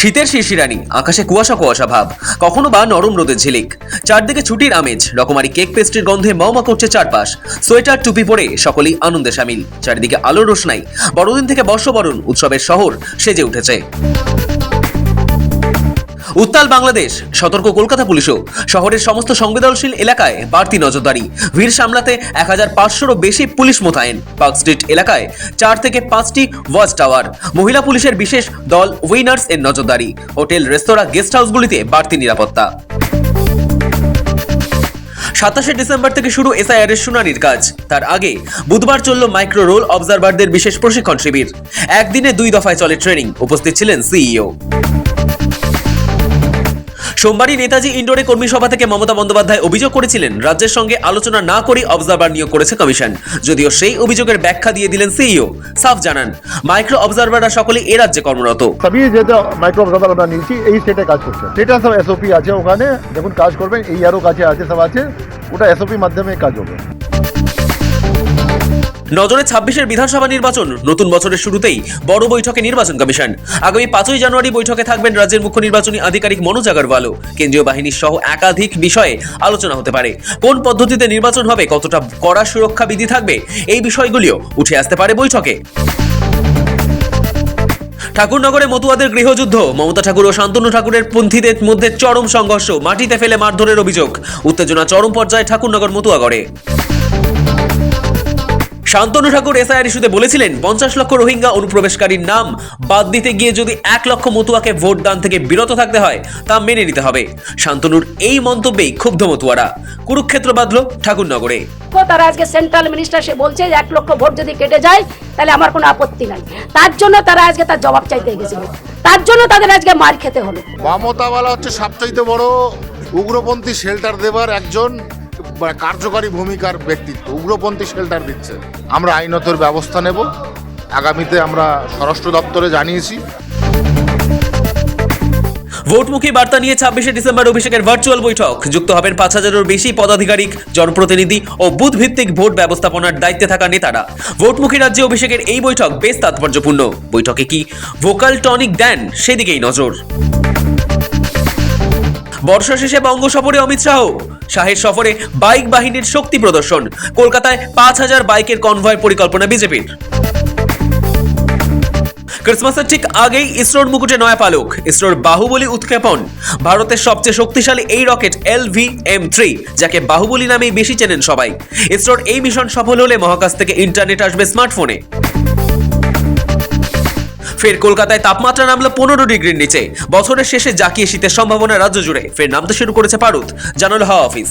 শীতের শিরশিরানি, আকাশে কুয়াশা কুয়াশা ভাব, কখনো বা নরম রোদের ঝিলিক, চারদিকে ছুটির আমেজ, রকমারি কেক পেস্ট্রির গন্ধে মমা করছে চারপাশ। সোয়েটার টুপি পরে সকলেই আনন্দে সামিল, চারিদিকে আলোর রোশনাই। বড়দিন থেকে বর্ষবরণ, উৎসবের শহর সেজে উঠেছে। উত্তাল বাংলাদেশ, সতর্ক কলকাতা পুলিশও। শহরের সমস্ত সংবেদনশীল এলাকায় বাড়তি নজরদারি, ভিড় সামলাতে 1500-রও বেশি পুলিশ মোতায়েন। পার্ক স্ট্রিট এলাকায় 4 থেকে 5টি ওয়াচ টাওয়ার, মহিলা পুলিশের বিশেষ দল উইনার্স এর নজরদারি। হোটেল, রেস্তোরাঁ, গেস্ট হাউসগুলিতে বাড়তি নিরাপত্তা। 27 ডিসেম্বর থেকে শুরু এসআইআর এর শুনানির কাজ। তার আগে বুধবার চলল মাইক্রো রোল অবজারভারদের বিশেষ প্রশিক্ষণ শিবির। একদিনে 2 দফায় চলে ট্রেনিং, উপস্থিত ছিলেন সিইও। সোমবারই নেতাজি ইন্ডোরে কর্মী সভা থেকে মমতা বন্দ্যোপাধ্যায় অভিযোগ করেছিলেন, রাজ্যের সঙ্গে আলোচনা না করে অবজারভার নিয়োগ করেছে কমিশন। যদিও সেই অভিযোগের ব্যাখ্যা দিয়ে দিলেন সিইও। সাফ জানান, মাইক্রো অবজারভাররা সকলে এ রাজ্যে কর্মরত। সবই যেটা মাইক্রো অবজারভার আমরা নিয়েছি এই স্টেটে কাজ করছে, সেটা সব এসওপি আছে, ওখানে যখন কাজ করবেন এই আরও কাছে আছে, সব আছে, ওটা এসওপি মাধ্যমে কাজ হবে। নজরে 26-এর বিধানসভা নির্বাচন। নতুন বছরের শুরুতেই বড় বৈঠকে নির্বাচন কমিশন। আগামী 5ই জানুয়ারি বৈঠকে থাকবেন রাজ্যের মুখ্য নির্বাচনী আধিকারিক মনোজ আগরওয়ালও। কেন্দ্রীয় বাহিনী সহ একাধিক বিষয়ে আলোচনা হতে পারে। কোন পদ্ধতিতে নির্বাচন হবে, কতটা কড়া সুরক্ষা বিধি থাকবে, এই বিষয়গুলিও উঠে আসতে পারে বৈঠকে। ঠাকুরনগরে মতুয়াদের গৃহযুদ্ধ, মমতা ঠাকুর ও শান্তনু ঠাকুরের পন্থীদের মধ্যে চরম সংঘর্ষ, মাটিতে ফেলে মারধরের অভিযোগ। উত্তেজনা চরম পর্যায়ে ঠাকুরনগর মতুয়াগড়ে। শান্তনু ঠাকুর এসআইআর ইস্যুতে বলেছিলেন, 50 লক্ষ রোহিঙ্গা অনুপ্রবেশকারীর নাম বাদ দিতে গিয়ে যদি 1 লক্ষ মতুয়াকে ভোট দান থেকে বিরত থাকতে হয়, তা মেনে নিতে হবে। শান্তনুর এই মন্তব্যেই ক্ষুব্ধ মতুয়ারা। কুরুক্ষেত্র বাঁধল ঠাকুরনগরে। তারা আজকে সেন্ট্রাল মিনিস্টার সে বলছে যে 1 লক্ষ ভোট যদি কেটে যায় তাহলে আমার কোনো আপত্তি নাই। তার জন্য তারা আজকে তার জবাব চাইতে গেছিল, তার জন্য তাদের আজকে মার খেতে হলো। মমতাওয়ালা হচ্ছে সবচাইতে বড় উগ্রপন্থী শেল্টার দেবার একজন কার্যকারী ভূমিকার ব্যক্তিত্ব। উগ্রপন্থী শেল্টার দিচ্ছে, আমরা আইনত ব্যবস্থা নেব। আগামীতে আমরা স্বরাষ্ট্র দপ্তরে জানিয়েছি। ভোটমুখী বার্তা নিয়ে 26শে ডিসেম্বর অভিষেকের ভার্চুয়াল বৈঠক। যুক্ত হবেন 5000-এরও বেশি পদাধিকারিক, জনপ্রতিনিধি ও বুথ ভিত্তিক ভোট ব্যবস্থাপনার দায়িত্বে থাকা নেতারা। ভোটমুখী রাজ্যে অভিষেকের এই বৈঠক বেশ তাৎপর্যপূর্ণ। বৈঠকে কি ভোকাল টনিক দেন, সেদিকেই নজর। বর্ষা শেষে বঙ্গ সফরে অমিত শাহের সফরে বাইক বাহিনীর শক্তি প্রদর্শন। কলকাতায় 5000 বাইকের কনভয় পরিকল্পনা বিজেপির। ক্রিসমাসের ঠিক আগেই ইসরোর মুকুটে নয়া পালক, ইসরোর বাহুবলী উৎক্ষেপণ। ভারতের সবচেয়ে শক্তিশালী এই রকেট LVM-3, যাকে বাহুবলী নামেই বেশি চেনেন সবাই। ইসরোর এই মিশন সফল হলে মহাকাশ থেকে ইন্টারনেট আসবে স্মার্টফোনে। ফের কলকাতায় তাপমাত্রা নামলো 15 ডিগ্রির নিচে। বছরের শেষে জাকিয়ে শীতের সম্ভাবনা রাজ্য জুড়ে। ফের নামতে শুরু করেছে পারদ, জানালো হাওয়া অফিস।